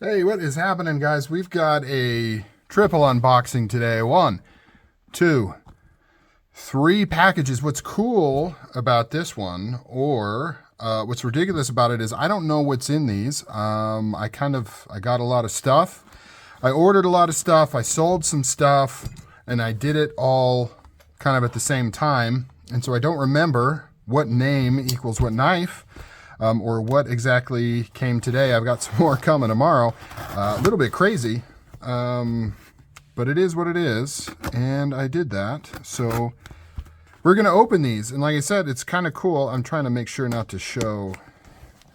Hey, what is happening, guys? We've got a triple unboxing today. 1, 2, 3 packages. What's cool about this one, or what's ridiculous about it, is I don't know what's in these. I got a lot of stuff. I ordered a lot of stuff. I sold some stuff, and I did it all kind of at the same time. And so I don't remember what name equals what knife. Or what exactly came today. I've got some more coming tomorrow. A little bit crazy, but it is what it is, and I did that. So we're going to open these, and like I said, it's kind of cool. I'm trying to make sure not to show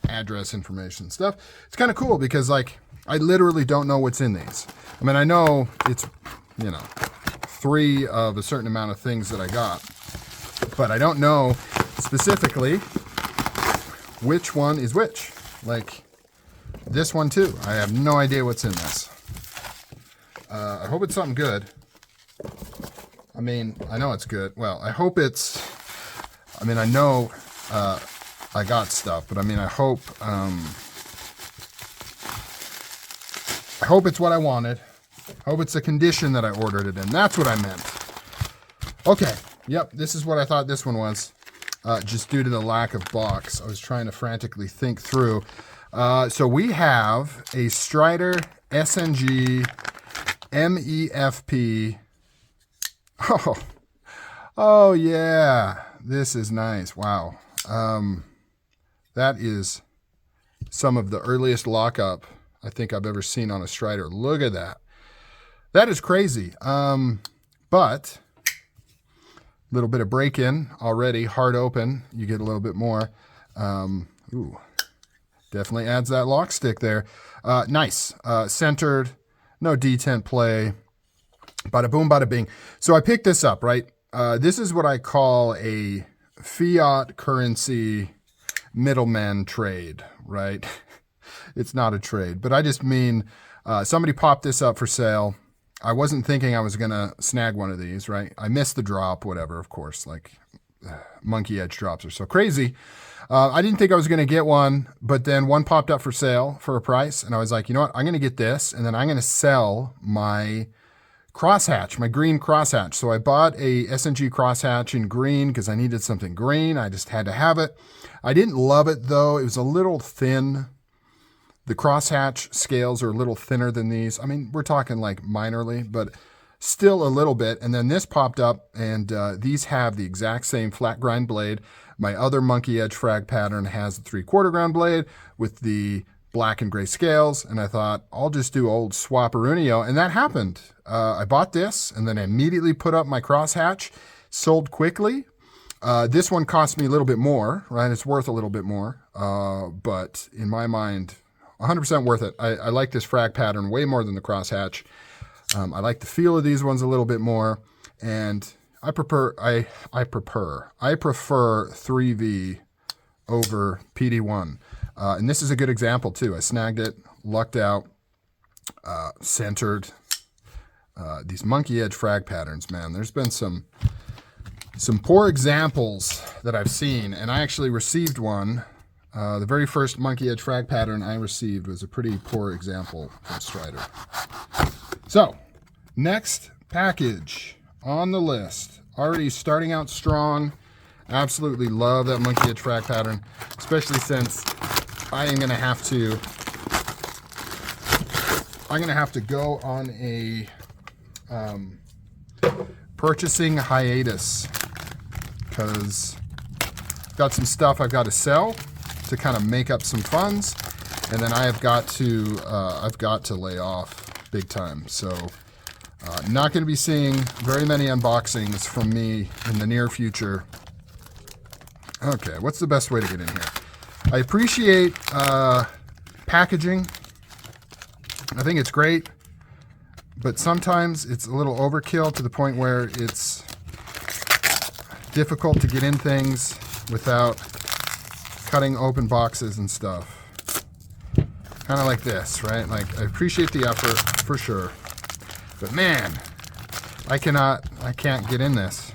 address information and stuff. It's kind of cool because, like, I literally don't know what's in these. I mean, I know it's, 3 of a certain amount of things that I got, but I don't know specifically which one is which. Like this one too. I have no idea what's in this. I hope it's something good. I mean, I know it's good. Well, I hope it's, I know I got stuff, but I hope it's what I wanted. I hope it's the condition that I ordered it in. That's what I meant. Okay. Yep. This is what I thought this one was. Just due to the lack of box. I was trying to frantically think through. So we have a Strider SNG MEFP. Oh yeah, this is nice. Wow. That is some of the earliest lockup I think I've ever seen on a Strider. Look at that. That is crazy. But little bit of break-in already, hard open. You get a little bit more. Ooh, definitely adds that lock stick there. Nice, centered, no detent play. Bada boom, bada bing. So I picked this up, right? This is what I call a fiat currency middleman trade, right? It's not a trade, but I just mean somebody popped this up for sale. I wasn't thinking I was going to snag one of these, right? I missed the drop, whatever, of course. Like, monkey edge drops are so crazy. I didn't think I was going to get one, but then one popped up for sale for a price, and I was like, you know what? I'm going to get this, and then I'm going to sell my crosshatch, my green crosshatch. So I bought a SNG crosshatch in green because I needed something green. I just had to have it. I didn't love it, though. It was a little thin. The crosshatch scales are a little thinner than these. I mean, we're talking like minorly, but still a little bit. And then this popped up, and these have the exact same flat grind blade. My other monkey edge frag pattern has the 3/4 ground blade with the black and gray scales. And I thought, I'll just do old swapperunio. And that happened. I bought this, and then I immediately put up my crosshatch, sold quickly. This one cost me a little bit more, right? It's worth a little bit more. But in my mind, 100% worth it. I like this frag pattern way more than the crosshatch. I like the feel of these ones a little bit more, and I prefer 3V over PD1. And this is a good example too. I snagged it, lucked out, centered. These monkey edge frag patterns, man. There's been some poor examples that I've seen, and I actually received one. The very first monkey edge frag pattern I received was a pretty poor example from Strider. So, next package on the list. Already starting out strong. Absolutely love that monkey edge frag pattern, especially since I am going to have to go on a purchasing hiatus because I've got some stuff I've got to sell to kind of make up some funds, and then I've got to lay off big time. So not going to be seeing very many unboxings from me in the near future. Okay, what's the best way to get in here? I appreciate packaging. I think it's great, but sometimes it's a little overkill to the point where it's difficult to get in things without cutting open boxes and stuff. Kind of like this, right? Like, I appreciate the effort for sure, but man, I can't get in this,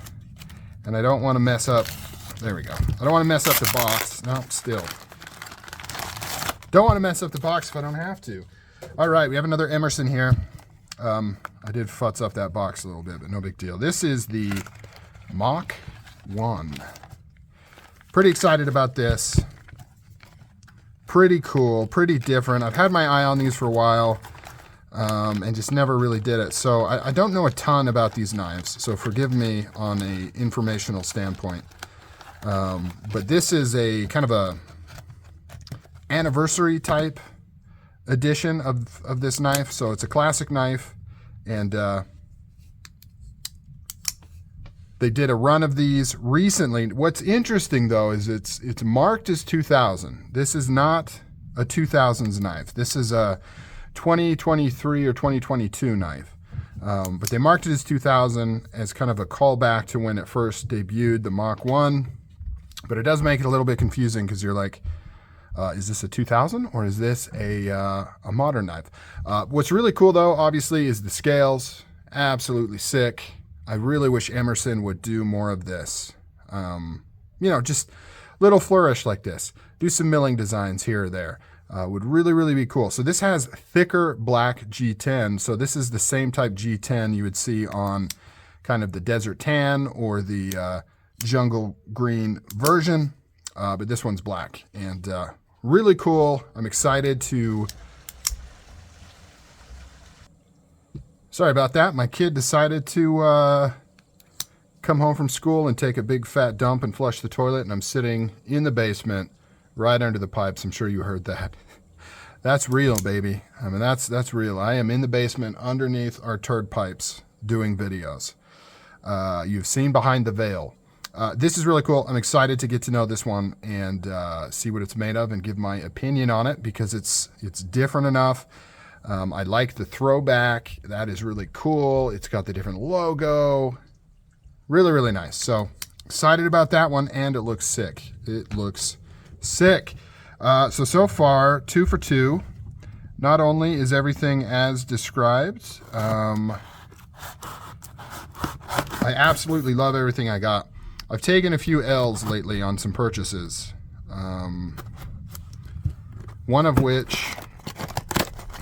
and I don't want to mess up. There we go. I don't want to mess up the box. No, still. Don't want to mess up the box if I don't have to. All right, we have another Emerson here. I did futz up that box a little bit, but no big deal. This is the Mach 1. Pretty excited about this. Pretty cool, pretty different. I've had my eye on these for a while and just never really did it. So I don't know a ton about these knives, so forgive me on a informational standpoint. But this is a kind of a anniversary type edition of this knife. So it's a classic knife, and they did a run of these recently. What's interesting though is it's marked as 2000. This is not a 2000s knife. This is a 2023 or 2022 knife. But they marked it as 2000 as kind of a callback to when it first debuted, the Mach 1. But it does make it a little bit confusing because you're like, is this a 2000 or is this a modern knife? What's really cool though, obviously, is the scales. Absolutely sick. I really wish Emerson would do more of this. You know, just little flourish like this. Do some milling designs here or there. Would really, really be cool. So this has thicker black G10. So this is the same type G10 you would see on kind of the Desert Tan or the jungle green version. But this one's black and really cool. I'm excited to... Sorry about that. My kid decided to come home from school and take a big fat dump and flush the toilet, and I'm sitting in the basement right under the pipes. I'm sure you heard that. That's real, baby. I mean, that's real. I am in the basement underneath our turd pipes doing videos. You've seen behind the veil. This is really cool. I'm excited to get to know this one and see what it's made of and give my opinion on it because it's different enough. I like the throwback. That is really cool. It's got the different logo. Really, really nice. So excited about that one, and it looks sick. It looks sick. So far, 2 for 2. Not only is everything as described, I absolutely love everything I got. I've taken a few L's lately on some purchases. One of which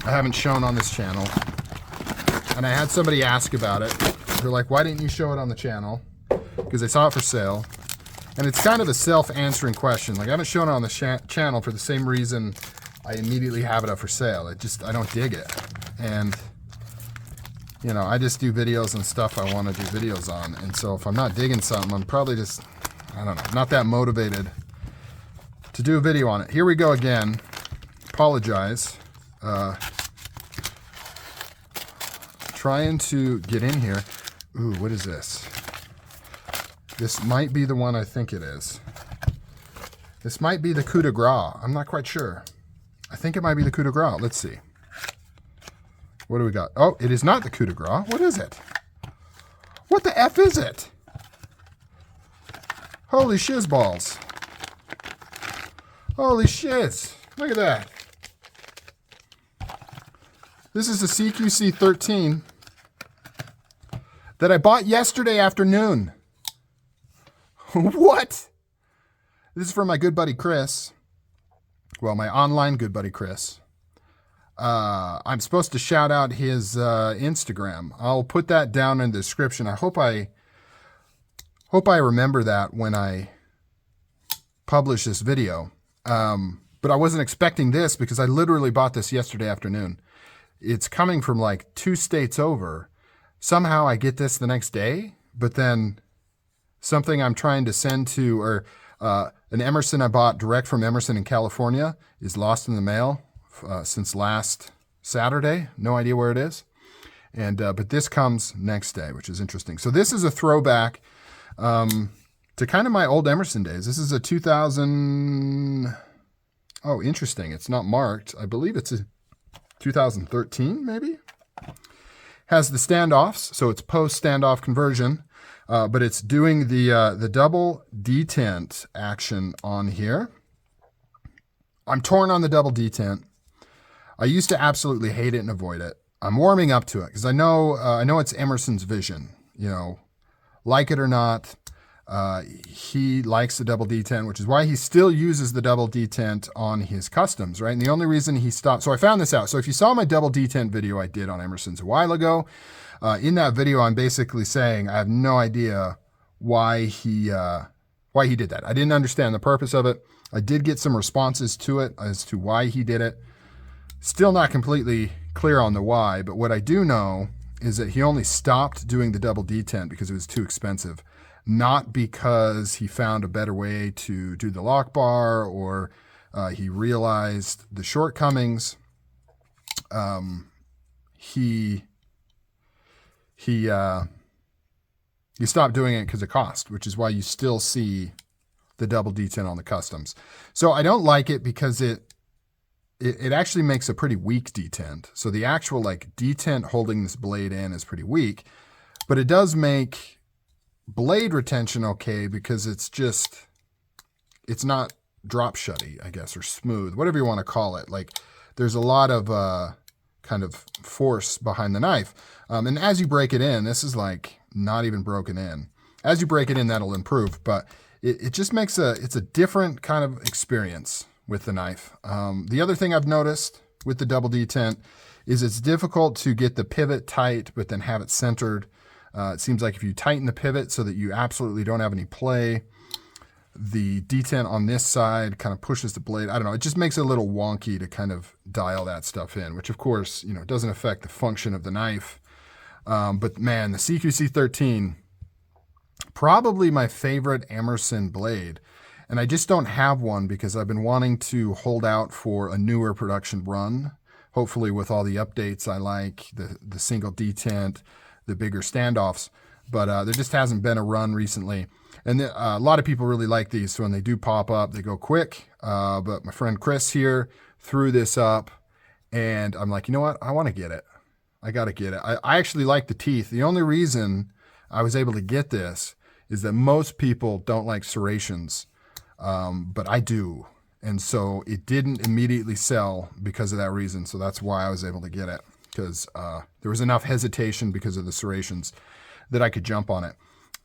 I haven't shown on this channel. And I had somebody ask about it. They're like, why didn't you show it on the channel? Because they saw it for sale. And it's kind of a self-answering question. Like, I haven't shown it on the channel for the same reason I immediately have it up for sale. I don't dig it. And, you know, I just do videos and stuff I want to do videos on. And so if I'm not digging something, I'm probably just, I don't know, not that motivated to do a video on it. Here we go again. Apologize. Trying to get in here. Ooh, what is this? This might be the one I think it is. This might be the coup de grace. I'm not quite sure. I think it might be the coup de grace. Let's see. What do we got? Oh, it is not the coup de grace. What is it? What the F is it? Holy shiz balls. Holy shiz. Look at that. This is a CQC 13 that I bought yesterday afternoon. What? This is from my good buddy Chris. Well, my online good buddy Chris. I'm supposed to shout out his Instagram. I'll put that down in the description. I hope I remember that when I publish this video. But I wasn't expecting this because I literally bought this yesterday afternoon. It's coming from like 2 states over. Somehow I get this the next day, but then something I'm trying to send to, or an Emerson I bought direct from Emerson in California is lost in the mail since last Saturday. No idea where it is. And but this comes next day, which is interesting. So this is a throwback to kind of my old Emerson days. This is a 2000. Oh, interesting. It's not marked. I believe it's a 2013, maybe. Has the standoffs, so it's post standoff conversion, but it's doing the double detent action on here. I'm torn on the double detent. I used to absolutely hate it and avoid it. I'm warming up to it because I know it's Emerson's vision. You know, like it or not, He likes the double detent, which is why he still uses the double detent on his customs, right? And the only reason he stopped, so I found this out. So if you saw my double detent video I did on Emerson's a while ago, in that video, I'm basically saying I have no idea why he did that. I didn't understand the purpose of it. I did get some responses to it as to why he did it. Still not completely clear on the why, but what I do know is that he only stopped doing the double detent because it was too expensive, not because he found a better way to do the lock bar or he realized the shortcomings. He stopped doing it because of cost, which is why you still see the double detent on the customs. So I don't like it because it actually makes a pretty weak detent. So the actual like detent holding this blade in is pretty weak, but it does make blade retention okay because it's not drop shutty, I guess, or smooth, whatever you want to call it. Like there's a lot of kind of force behind the knife. And as you break it in, this is like not even broken in. As you break it in, that'll improve, but it just makes it's a different kind of experience with the knife. The other thing I've noticed with the double detent is it's difficult to get the pivot tight, but then have it centered. It seems like if you tighten the pivot so that you absolutely don't have any play, the detent on this side kind of pushes the blade. I don't know. It just makes it a little wonky to kind of dial that stuff in, which of course, doesn't affect the function of the knife. But man, the CQC 13, probably my favorite Emerson blade. And I just don't have one because I've been wanting to hold out for a newer production run, hopefully with all the updates I like, the single detent, the bigger standoffs. But there just hasn't been a run recently. And a lot of people really like these. So when they do pop up, they go quick. But my friend Chris here threw this up. And I'm like, you know what? I want to get it. I got to get it. I actually like the teeth. The only reason I was able to get this is that most people don't like serrations. But I do. And so it didn't immediately sell because of that reason. So that's why I was able to get it, because there was enough hesitation because of the serrations that I could jump on it.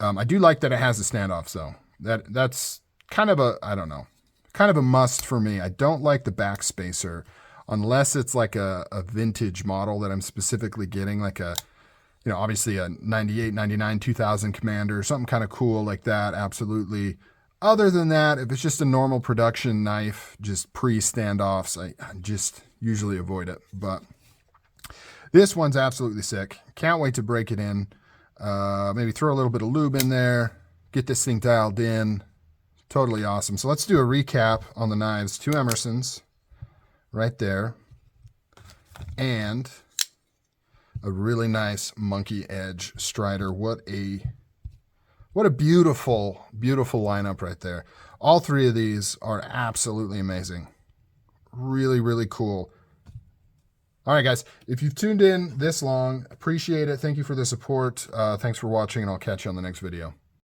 I do like that it has the standoffs though. That's kind of kind of a must for me. I don't like the back spacer unless it's like a vintage model that I'm specifically getting, like obviously a 98, 99, 2000 Commander, something kind of cool like that. Absolutely. Other than that, if it's just a normal production knife, just pre-standoffs, I just usually avoid it. But this one's absolutely sick. Can't wait to break it in. Maybe throw a little bit of lube in there, get this thing dialed in. Totally awesome. So let's do a recap on the knives. 2 Emersons right there. And a really nice monkey edge Strider. What a beautiful, beautiful lineup right there. All 3 of these are absolutely amazing. Really, really cool. All right, guys, if you've tuned in this long, appreciate it. Thank you for the support. Thanks for watching, and I'll catch you on the next video.